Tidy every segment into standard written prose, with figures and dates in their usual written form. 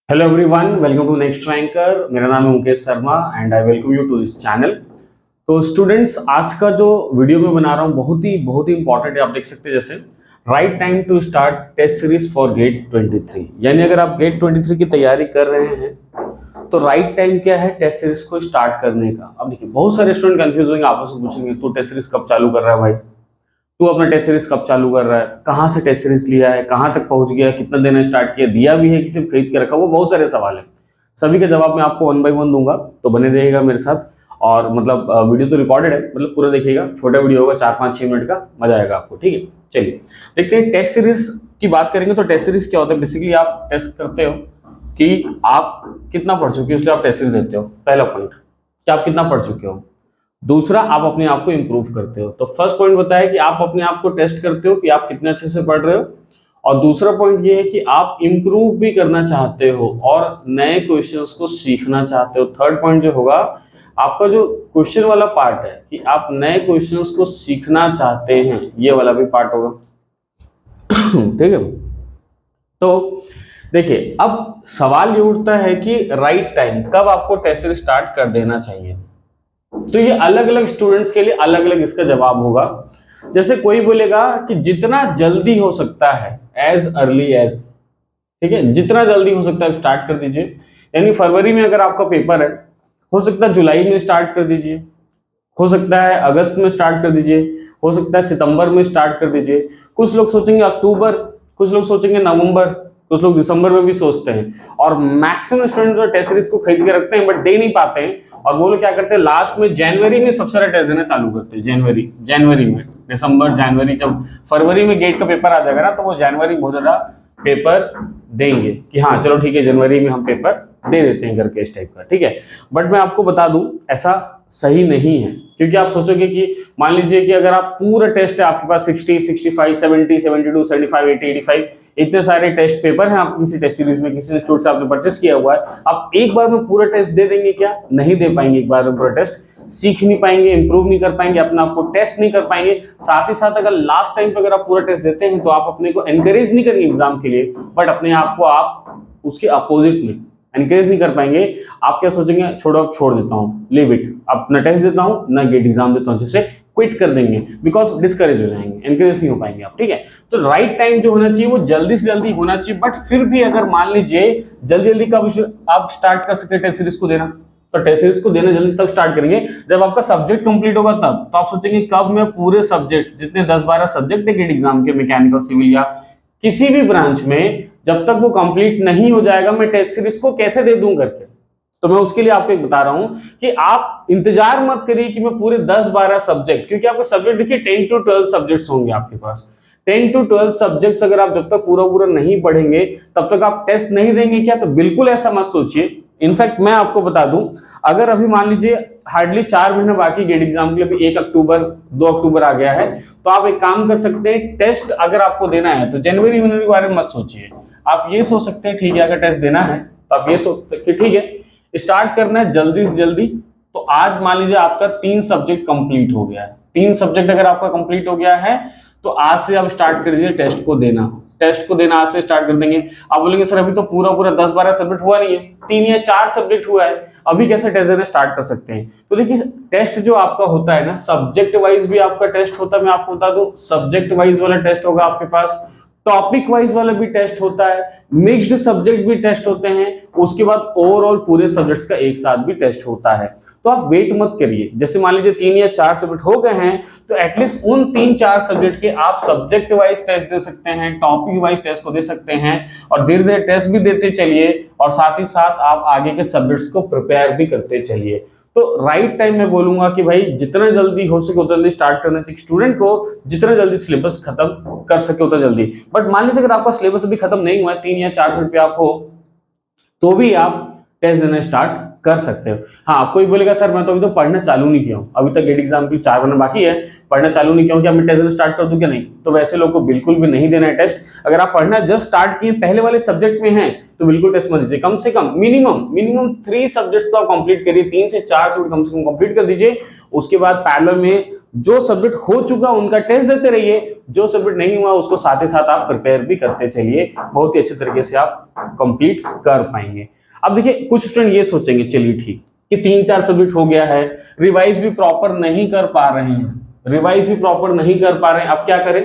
Hello everyone, welcome to next ranker. मेरा नाम है Mukesh Sharma and I welcome you to this channel. तो students, आज का जो वीडियो मैं बना रहा हूँ बहुत ही इंपॉर्टेंट है। आप देख सकते हैं जैसे right time to start test series for GATE 23। यानी अगर आप गेट 23 की तैयारी कर रहे हैं तो राइट टाइम क्या है टेस्ट सीरीज को स्टार्ट करने का। अब देखिए, बहुत सारे स्टूडेंट कंफ्यूज होंगे, आपस में पूछेंगे तू टेस्ट सीरीज कब चालू कर रहा है भाई, तू अपना टेस्ट सीरीज कब चालू कर रहा है, कहाँ से टेस्ट सीरीज लिया है, कहाँ तक पहुंच गया, कितना देना स्टार्ट किया, दिया भी है कि सिर्फ खरीद के रखा। वो बहुत सारे सवाल हैं, सभी का जवाब मैं आपको वन बाय वन दूंगा। तो बने रहिएगा मेरे साथ। और मतलब वीडियो तो रिकॉर्डेड है, मतलब पूरा देखिएगा। छोटा वीडियो होगा, 4 5 6 मिनट का, मजा आएगा आपको। ठीक है, चलिए देखते हैं। टेस्ट सीरीज की बात करेंगे तो टेस्ट सीरीज क्या होता है। बेसिकली आप टेस्ट करते हो कि आप कितना पढ़ चुके हो, इसलिए आप टेस्ट सीरीज देते हो। पहला पॉइंट कि आप कितना पढ़ चुके हो। दूसरा, आप अपने आप को इंप्रूव करते हो। तो फर्स्ट पॉइंट बताया कि आप अपने आप को टेस्ट करते हो कि आप कितने अच्छे से पढ़ रहे हो। और दूसरा पॉइंट ये है कि आप इंप्रूव भी करना चाहते हो और नए क्वेश्चंस को सीखना चाहते हो। थर्ड पॉइंट जो होगा आपका, जो क्वेश्चन वाला पार्ट है कि आप नए क्वेश्चंस को सीखना चाहते हैं, ये वाला भी पार्ट होगा। ठीक है। तो देखिए, अब सवाल ये उठता है कि राइट टाइम कब आपको टेस्ट स्टार्ट कर देना चाहिए। तो ये अलग अलग स्टूडेंट्स के लिए अलग अलग इसका जवाब होगा। जैसे कोई बोलेगा कि जितना जल्दी हो सकता है, एज अर्ली एज, ठीक है, जितना जल्दी हो सकता है स्टार्ट कर दीजिए। यानी फरवरी में अगर आपका पेपर है, हो सकता है जुलाई में स्टार्ट कर दीजिए, हो सकता है अगस्त में स्टार्ट कर दीजिए, हो सकता है सितंबर में स्टार्ट कर दीजिए। कुछ लोग सोचेंगे अक्टूबर, कुछ लोग सोचेंगे नवंबर, कुछ लोग दिसंबर में भी सोचते हैं। और मैक्सिमम स्टूडेंट जो टेस्ट सीरीज को खरीद के रखते हैं बट दे नहीं पाते हैं। और वो लोग क्या करते हैं, लास्ट में जनवरी में सबसे सारे टेस्ट देना चालू करते हैं। जनवरी में, दिसंबर जनवरी, जब फरवरी में गेट का पेपर आ जाएगा ना, तो वो जनवरी में बहुत ज्यादा पेपर देंगे कि हाँ चलो ठीक है, जनवरी में हम पेपर दे देते हैं करके, इस टाइप का। ठीक है, बट मैं आपको बता दूं ऐसा सही नहीं है। क्योंकि आप सोचोगे कि मान लीजिए कि अगर आप पूरा टेस्ट है आपके पास 60 65 70 72 75 80 85, इतने सारे टेस्ट पेपर हैं आप किसी टेस्ट सीरीज में, किसी इंस्टीट्यूट से आपने परचेस किया हुआ है, आप एक बार में पूरा टेस्ट दे देंगे क्या? नहीं दे पाएंगे एक बार में पूरा टेस्ट। सीख नहीं पाएंगे, इंप्रूव नहीं कर पाएंगे, अपने आप को टेस्ट नहीं कर पाएंगे। साथ ही साथ अगर लास्ट टाइम पे अगर आप पूरा टेस्ट देते हैं तो आप अपने को एनकरेज नहीं करेंगे एग्जाम के लिए, बट अपने आप को आप उसके अपोजिट में एनकरेज नहीं कर पाएंगे। आप क्या सोचेंगे, छोड़ो अब छोड़ देता हूँ, लीव इट, अपना टेस्ट देता हूँ ना गेट एग्जाम देता हूँ, जैसे क्विट कर देंगे, बिकॉज डिस्करेज हो जाएंगे, एनकरेज नहीं हो पाएंगे आप। ठीक है, तो राइट टाइम जो होना चाहिए वो जल्दी से जल्दी होना चाहिए। बट फिर भी अगर मान लीजिए जल्दी जल्दी कब आप स्टार्ट कर सकते हैं टेस्ट सीरीज को देना, तो टेस्ट सीरीज को देना जल्दी तब स्टार्ट करेंगे जब आपका सब्जेक्ट कंप्लीट होगा तब। तो आप सोचेंगे कब मैं पूरे सब्जेक्ट, जितने 10 12 सब्जेक्ट है गेट एग्जाम के, मैकेनिकल सिविल या किसी भी ब्रांच में, जब तक वो कंप्लीट नहीं हो जाएगा मैं टेस्ट सीरीज को कैसे दे दूं करके। तो मैं उसके लिए आपको एक बता रहा हूं कि आप इंतजार मत करिए कि मैं पूरे 10 12 सब्जेक्ट, क्योंकि आपको सब्जेक्ट देखिए 10 to 12 सब्जेक्ट्स होंगे आपके पास। 10 to 12 सब्जेक्ट्स अगर आप जब तक पूरा पूरा नहीं पढ़ेंगे तब तक आप टेस्ट नहीं देंगे क्या? तो बिल्कुल ऐसा मत सोचिए। इनफैक्ट मैं आपको बता दूं, अगर अभी मान लीजिए हार्डली 4 महीने बाकी गेट एग्जाम के लिए, 1 अक्टूबर 2 अक्टूबर आ गया है, तो आप एक काम कर सकते हैं, टेस्ट अगर आपको देना है तो जनवरी महीने के बारे में मत सोचिए। आप ये सोच सकते हैं ठीक है, अगर टेस्ट देना है तो आप ये सोच सकते हैं कि ठीक है स्टार्ट करना है जल्दी से जल्दी। तो आज मान लीजिए आपका 3 सब्जेक्ट कंप्लीट हो गया है, 3 सब्जेक्ट अगर आपका कंप्लीट हो गया है तो आज से आप स्टार्ट कर दीजिए टेस्ट को देना। टेस्ट को देना आज से स्टार्ट कर देंगे। आप बोलेंगे सर अभी तो पूरा पूरा 10 12 सब्जेक्ट हुआ नहीं है, 3 या 4 सब्जेक्ट हुआ है, अभी कैसे टेस्ट देना स्टार्ट कर सकते हैं? तो देखिए, टेस्ट जो आपका होता है ना, सब्जेक्ट वाइज भी आपका टेस्ट होता है। मैं आपको बता दूं, सब्जेक्ट वाइज वाला टेस्ट होगा आपके पास, टॉपिक वाइज वाला भी टेस्ट होता है, मिक्स्ड सब्जेक्ट भी टेस्ट होते हैं, उसके बाद ओवरऑल पूरे सब्जेक्ट्स का एक साथ भी टेस्ट होता है। तो आप वेट मत करिए, जैसे मान लीजिए 3 या 4 सब्जेक्ट हो गए हैं तो एटलीस्ट उन 3 4 सब्जेक्ट के आप सब्जेक्ट वाइज टेस्ट दे सकते हैं, टॉपिक वाइज टेस्ट को दे सकते हैं, और धीरे धीरे टेस्ट भी देते चलिए और साथ ही साथ आप आगे के सब्जेक्ट्स को प्रिपेयर भी करते चलिए। तो राइट टाइम में बोलूंगा कि भाई जितना जल्दी हो सके उतना जल्दी स्टार्ट करना चाहिए। स्टूडेंट को जितना जल्दी सिलेबस खत्म कर सके उतना जल्दी। बट मान लीजिए अगर आपका सिलेबस अभी खत्म नहीं हुआ है, 3 या 4 सब्जेक्ट पे आप हो, तो भी आप टेस्ट देना स्टार्ट कर सकते हो। हाँ, कोई बोलेगा सर मैं तो अभी तो पढ़ना चालू नहीं किया हूँ, अभी तक गेट एग्जाम की 4 महीने बाकी है, पढ़ना चालू नहीं किया हूँ, क्या मैं टेस्ट स्टार्ट कर दूं क्या? नहीं, तो वैसे लोग को बिल्कुल भी नहीं देना है टेस्ट। अगर आप पढ़ना जस्ट स्टार्ट किए, पहले वाले सब्जेक्ट में हैं, तो बिल्कुल टेस्ट मत दीजिए। कम से कम मिनिमम 3 सब्जेक्ट्स तो आप कंप्लीट करिए, 3 से 4 सब्जेक्ट कम से कम कंप्लीट कर दीजिए। उसके बाद पैरेलल में जो सब्जेक्ट हो चुका उनका टेस्ट देते रहिए, जो सब्जेक्ट नहीं हुआ उसको साथ ही साथ आप प्रिपेयर भी करते चलिए, बहुत ही अच्छे तरीके से आप कंप्लीट कर पाएंगे। अब देखिए, कुछ स्टूडेंट ये सोचेंगे चलिए ठीक कि 3-4 सब्जेक्ट हो गया है, रिवाइज भी प्रॉपर नहीं कर पा रहे हैं, अब क्या करें?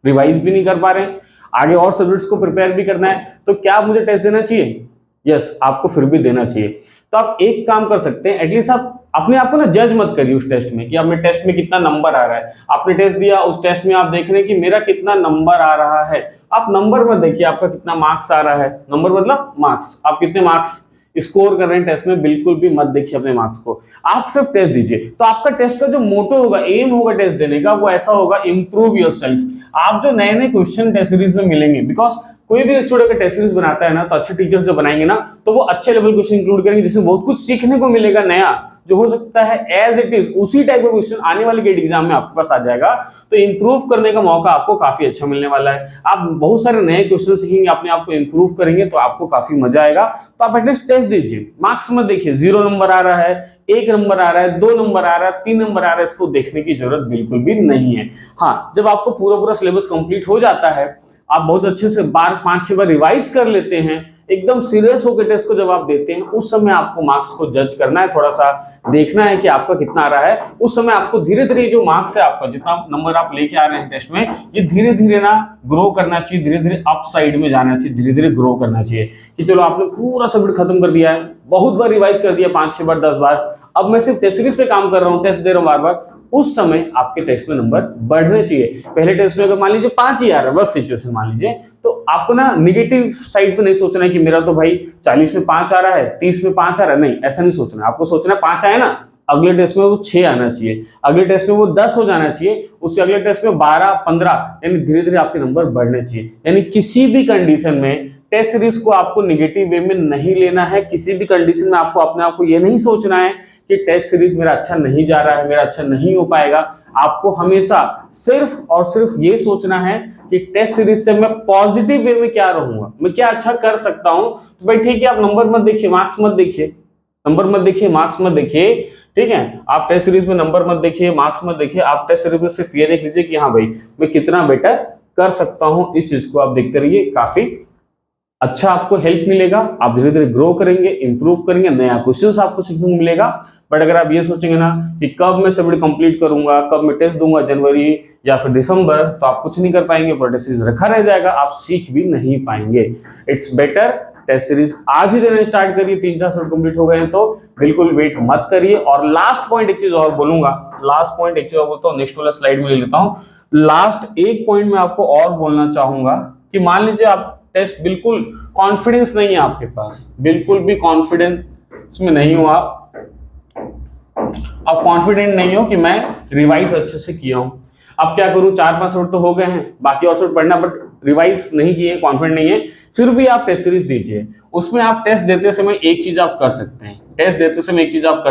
रिवाइज भी नहीं कर पा रहे हैं, आगे और सब्जेक्ट्स को प्रिपेयर भी करना है, तो क्या मुझे टेस्ट देना चाहिए? यस, आपको फिर भी देना चाहिए। तो आप एक काम कर सकते हैं, एटलीस्ट आप अपने आप को ना जज मत करिए उस टेस्ट में कि आपने टेस्ट में कितना नंबर आ रहा है। आपने टेस्ट दिया, उस टेस्ट में आप देख रहे हैं कि मेरा कितना नंबर आ रहा है। आप नंबर मत देखिए आपका कितना मार्क्स आ रहा है, नंबर मतलब मार्क्स, आप कितने मार्क्स स्कोर कर रहे हैं टेस्ट में, बिल्कुल भी मत देखिए अपने मार्क्स को, आप सिर्फ टेस्ट दीजिए। तो आपका टेस्ट का जो मोटो होगा, एम होगा टेस्ट देने का, वो ऐसा होगा, इंप्रूव योरसेल्फ। आप जो नए नए क्वेश्चन टेस्ट सीरीज में मिलेंगे, बिकॉज कोई भी स्टूडेंट अगर टेस्ट सीरीज बनाता है ना, तो अच्छे टीचर्स जो बनाएंगे ना, तो वो अच्छे लेवल क्वेश्चन इंक्लूड करेंगे, जिसमें बहुत कुछ सीखने को मिलेगा नया, जो हो सकता है एज इट इज उसी टाइप का क्वेश्चन आने वाले गेट एग्जाम में आपके पास आ जाएगा। तो इंप्रूव करने का मौका आपको काफी अच्छा मिलने वाला है। आप बहुत सारे नए क्वेश्चन सीखेंगे, अपने आप को इंप्रूव करेंगे, तो आपको काफी मजा आएगा। तो आप एटलीस्ट टेस्ट दीजिए, मार्क्स मत देखिए 0 नंबर आ रहा है, 1 नंबर आ रहा है, 2 नंबर आ रहा है, 3 नंबर आ रहा है, इसको देखने की जरूरत बिल्कुल भी नहीं है। हाँ, जब आपको पूरा सिलेबस कंप्लीट हो जाता है, आप बहुत अच्छे से 5-6 बार रिवाइज कर लेते हैं, एकदम सीरियस होकर टेस्ट को जब आप देते हैं, उस समय आपको मार्क्स को जज करना है, थोड़ा सा देखना है कि आपका कितना आ रहा है। उस समय आपको धीरे धीरे जो मार्क्स है, आपका जितना नंबर आप लेके आ रहे हैं टेस्ट में, ये धीरे धीरे ना ग्रो करना चाहिए, धीरे धीरे अप साइड में जाना चाहिए, धीरे धीरे ग्रो करना चाहिए कि चलो आपने पूरा सब्जेक्ट खत्म कर दिया है, बहुत बार रिवाइज कर दिया, 5-6 बार 10 बार, अब मैं सिर्फ टेस्ट सीरीज पे काम कर रहा हूँ, टेस्ट दे रहा हूँ बार बार। उस समय आपके टेस्ट में नंबर बढ़ने चाहिए। पहले टेस्ट में अगर मान लीजिए 5 ही आ रहा है, बस सिचुएशन मान लीजिए, तो आपको ना निगेटिव साइड पे नहीं सोचना है कि मेरा तो भाई 40 में 5 आ रहा है, 30 में 5 आ रहा है, नहीं, ऐसा नहीं सोचना है। आपको सोचना है 5 आया ना, अगले टेस्ट में वो 6 आना चाहिए, अगले टेस्ट में वो 10 हो जाना चाहिए, उससे अगले टेस्ट में 12-15, यानी धीरे धीरे आपके नंबर बढ़ने चाहिए। यानी किसी भी कंडीशन में टेस्ट सीरीज को आपको निगेटिव वे में नहीं लेना है, किसी भी कंडीशन में आपको अपने आप को ये नहीं सोचना है कि टेस्ट सीरीज मेरा अच्छा नहीं जा रहा है, मेरा अच्छा नहीं हो पाएगा। आपको हमेशा सिर्फ और सिर्फ ये सोचना है कि टेस्ट सीरीज से मैं पॉजिटिव वे में क्या रहूंगा, मैं क्या अच्छा कर सकता हूं। तो भाई ठीक है, आप नंबर मत देखिए, मार्क्स मत देखिए, नंबर मत देखिए, मार्क्स मत देखिए, ठीक है। आप टेस्ट सीरीज में नंबर मत देखिए, मार्क्स मत देखिए, आप टेस्ट सीरीज में सिर्फ ये देख लीजिए कि हाँ भाई मैं कितना बेटर कर सकता हूं। इस चीज को आप देखते रहिए, काफी अच्छा आपको हेल्प मिलेगा, आप धीरे धीरे ग्रो करेंगे, इंप्रूव करेंगे, नया क्वेश्चंस आपको सीखने को मिलेगा। बट अगर आप ये सोचेंगे ना कि कब मैं सब्जेक्ट कंप्लीट करूंगा, कब मैं टेस्ट दूंगा, जनवरी या फिर दिसंबर, तो आप कुछ नहीं कर पाएंगे, पर टेस्ट सीरीज रखा रह जाएगा, आप सीख भी नहीं पाएंगे। इट्स बेटर टेस्ट सीरीज आज ही देना स्टार्ट करिए। 3-4 सब्जेक्ट कंप्लीट हो गए हैं तो बिल्कुल वेट मत करिए। और लास्ट पॉइंट एक चीज और बोलूंगा, बोलता हूँ, नेक्स्ट वाला स्लाइड में ले लेता हूँ। लास्ट एक पॉइंट में आपको और बोलना चाहूंगा कि मान लीजिए आप टेस्ट बिल्कुल कॉन्फिडेंस नहीं है आपके पास, बिल्कुल भी कॉन्फिडेंस में नहीं हो, आप कॉन्फिडेंट नहीं हो कि मैं रिवाइज अच्छे से किया हूं। अब क्या करूं, 4-5 सब्जेक्ट तो हो गए हैं, बाकी और सब्जेक्ट पढ़ना, बट रिवाइज नहीं किए, कॉन्फिडेंट नहीं है, फिर भी आप टेस्ट सीरीज दीजिए। उसमें आप टेस्ट देते समय एक चीज आप कर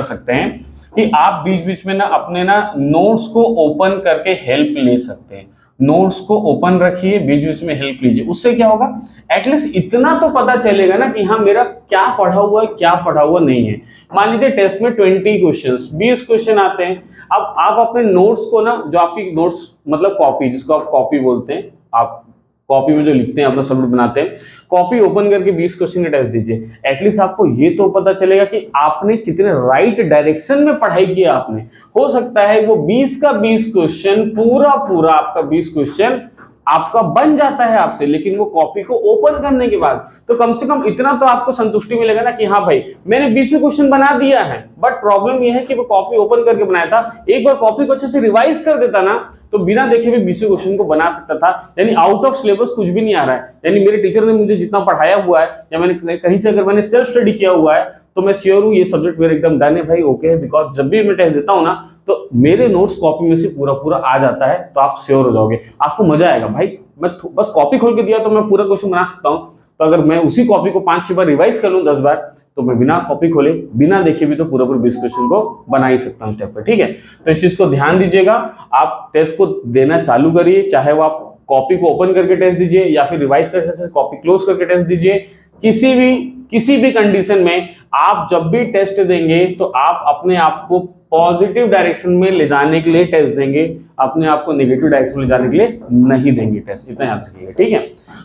सकते हैं, कि आप बीच बीच में ना अपने ना नोट्स को ओपन करके हेल्प ले सकते हैं। नोट्स को ओपन रखिए, बीच बीच में हेल्प लीजिए। उससे क्या होगा, एटलीस्ट इतना तो पता चलेगा ना कि हाँ मेरा क्या पढ़ा हुआ है, क्या पढ़ा हुआ नहीं है। मान लीजिए टेस्ट में 20 क्वेश्चन आते हैं, अब आप अपने नोट्स को ना, जो आपकी नोट्स मतलब कॉपी, जिसको आप कॉपी बोलते हैं, आप कॉपी में जो लिखते हैं, अपना सब्जेक्ट बनाते हैं, कॉपी ओपन करके 20 क्वेश्चन का टेस्ट दीजिए। एटलीस्ट आपको ये तो पता चलेगा कि आपने कितने राइट डायरेक्शन में पढ़ाई किया। आपने, हो सकता है वो 20 का 20 क्वेश्चन पूरा आपका 20 क्वेश्चन आपका बन जाता है आपसे, लेकिन वो कॉपी को ओपन करने के बाद तो कम से कम इतना तो आपको संतुष्टि मिलेगा ना कि हाँ भाई मैंने 20 क्वेश्चन बना दिया है। बट प्रॉब्लम यह है कि वो कॉपी ओपन करके बनाया था, एक बार कॉपी को अच्छे से रिवाइज कर देता ना, तो बिना देखे भी 20 क्वेश्चन को बना सकता था। यानी आउट ऑफ सिलेबस कुछ भी नहीं आ रहा है। यानी मेरे टीचर ने मुझे जितना पढ़ाया हुआ है, या मैंने कहीं से अगर मैंने सेल्फ स्टडी किया हुआ है, तो मैं श्योर हूं ये सब्जेक्ट मेरे एकदम डन है भाई, ओके है। बिकॉज जब भी मैं टेस्ट देता हूं ना, तो मेरे नोट्स कॉपी में से पूरा आ जाता है, तो आप श्योर हो जाओगे, आपको मजा आएगा भाई। मैं बस कॉपी खोल के दिया तो मैं पूरा क्वेश्चन बना सकता हूं, तो अगर मैं उसी कॉपी को 5-6 बार रिवाइज कर लूँ 10 बार, तो मैं बिना कॉपी खोले बिना देखे भी तो पूरा 20 क्वेश्चन को बना ही सकता हूँ स्टेप पर। ठीक है, तो इस चीज को ध्यान दीजिएगा। आप टेस्ट को देना चालू करिए, चाहे वो आप कॉपी को ओपन करके टेस्ट दीजिए या फिर रिवाइज करके कॉपी क्लोज करके टेस्ट दीजिए। किसी भी कंडीशन में आप जब भी टेस्ट देंगे तो आप अपने आप को पॉजिटिव डायरेक्शन में ले जाने के लिए टेस्ट देंगे, अपने आप को नेगेटिव डायरेक्शन में ले जाने के लिए नहीं देंगे टेस्ट, इतना याद रखिएगा। ठीक है,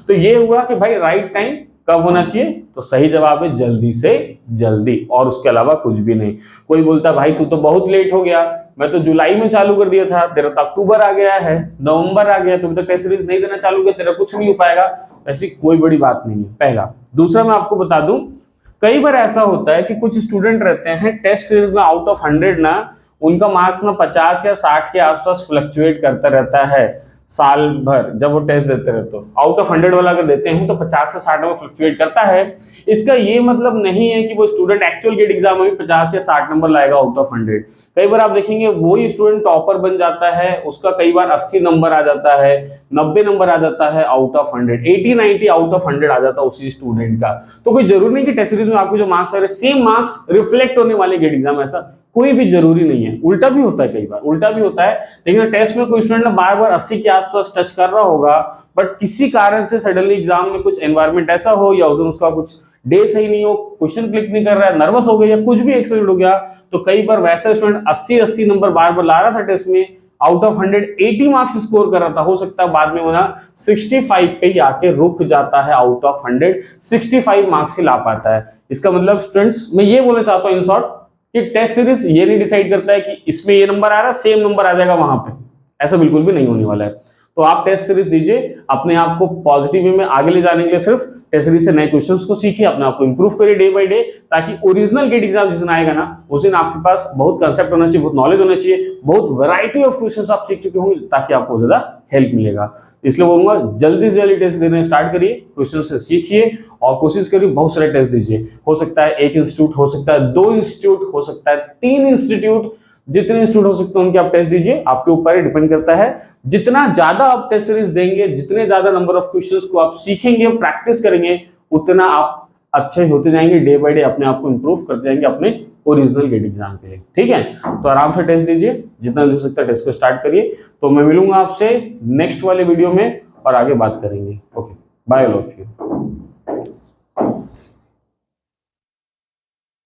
तो ये हुआ कि भाई राइट टाइम कब होना चाहिए, तो सही जवाब है जल्दी से जल्दी, और उसके अलावा कुछ भी नहीं। कोई बोलता भाई तू तो बहुत लेट हो गया, मैं तो जुलाई में चालू कर दिया था, तेरा तो अक्टूबर आ गया है, नवंबर आ गया, तुम तो टेस्ट सीरीज नहीं देना चालू किया, तेरा कुछ नहीं हो पाएगा। ऐसी कोई बड़ी बात नहीं है, पहला। दूसरा मैं आपको बता दूं, कई बार ऐसा होता है कि कुछ स्टूडेंट रहते हैं टेस्ट सीरीज में आउट ऑफ 100 ना उनका मार्क्स ना 50 या 60 के आसपास फ्लक्चुएट करता रहता है साल भर, जब वो टेस्ट देते रहते तो आउट ऑफ 100 वाला अगर देते हैं तो 50 से 60 में फ्लक्चुएट करता है। इसका ये मतलब नहीं है कि वो स्टूडेंट एक्चुअल गेट एग्जाम में भी 50 या 60 नंबर लाएगा आउट ऑफ 100। कई बार आप देखेंगे वही स्टूडेंट टॉपर बन जाता है, उसका कई बार 80 नंबर आ जाता है, 90 नंबर आ जाता है आउट ऑफ 100, 80-90 आउट ऑफ 100 आ जाता है उसी स्टूडेंट का। तो कोई जरूरी नहीं कि टेस्ट सीरीज में आपको जो मार्क्स आ रहे सेम मार्क्स रिफ्लेक्ट होने वाले गेट एग्जाम, ऐसा कोई भी जरूरी नहीं है। उल्टा भी होता है, कई बार उल्टा भी होता है। लेकिन टेस्ट में कोई स्टूडेंट बार बार 80 के आसपास टच कर रहा होगा, बट किसी कारण से सडनली एग्जाम में कुछ एनवायरमेंट ऐसा हो या उस दिन उसका कुछ डे सही नहीं हो, क्वेश्चन क्लिक नहीं कर रहा है, नर्वस हो गया या कुछ भी एक्सीडेंट हो गया, तो कई बार वैसा स्टूडेंट 80 नंबर बार बार ला रहा था टेस्ट में, आउट ऑफ 100 80 मार्क्स स्कोर कर रहा था, हो सकता है बाद में वो ना 65 पे ही आके रुक जाता है, आउट ऑफ 100 65 मार्क्स ही ला पाता है। इसका मतलब स्टूडेंट्स मैं ये बोलना चाहता हूँ इन शॉर्ट कि टेस्ट सीरीज ये नहीं डिसाइड करता है कि इसमें ये नंबर आ रहा है सेम नंबर आ जाएगा वहां पे, ऐसा बिल्कुल भी नहीं होने वाला है। तो आप टेस्ट सीरीज दीजिए, अपने आप को पॉजिटिव वे में आगे ले जाने के लिए सिर्फ टेस्ट सीरीज से नए क्वेश्चंस को सीखिए, अपने आप को इंप्रूव करिए डे बाय डे, ताकि ओरिजिनल गेट एग्जाम जिस दिन आएगा ना उस दिन आपके पास बहुत कंसेप्ट होना चाहिए, बहुत नॉलेज होना चाहिए, बहुत वैरायटी ऑफ क्वेश्चंस आप सीख चुके होंगे, ताकि आपको ज्यादा हेल्प मिलेगा। इसलिए बोलूंगा जल्दी से जल्दी टेस्ट देना स्टार्ट करिए, क्वेश्चन से सीखिए और कोशिश करिए बहुत सारे टेस्ट दीजिए। हो सकता है 1 इंस्टीट्यूट, हो सकता है 2 इंस्टीट्यूट, हो सकता है 3 इंस्टीट्यूट, जितने इंस्टीट्यूट हो सकते हैं उनके आप टेस्ट दीजिए, आपके ऊपर ही डिपेंड करता है। जितना ज्यादा आप टेस्ट सीरीज देंगे, जितने ज्यादा नंबर ऑफ क्वेश्चंस को आप सीखेंगे, प्रैक्टिस करेंगे, उतना आप अच्छे होते जाएंगे, डे बाय डे अपने आप को इंप्रूव करते जाएंगे अपने ओरिजिनल गेट एग्जाम के लिए। ठीक है, तो आराम से टेस्ट दीजिए, जितना हो सकता है टेस्ट को स्टार्ट करिए। तो मैं मिलूंगा आपसे नेक्स्ट वाले वीडियो में और आगे बात करेंगे। Okay, bye all of you.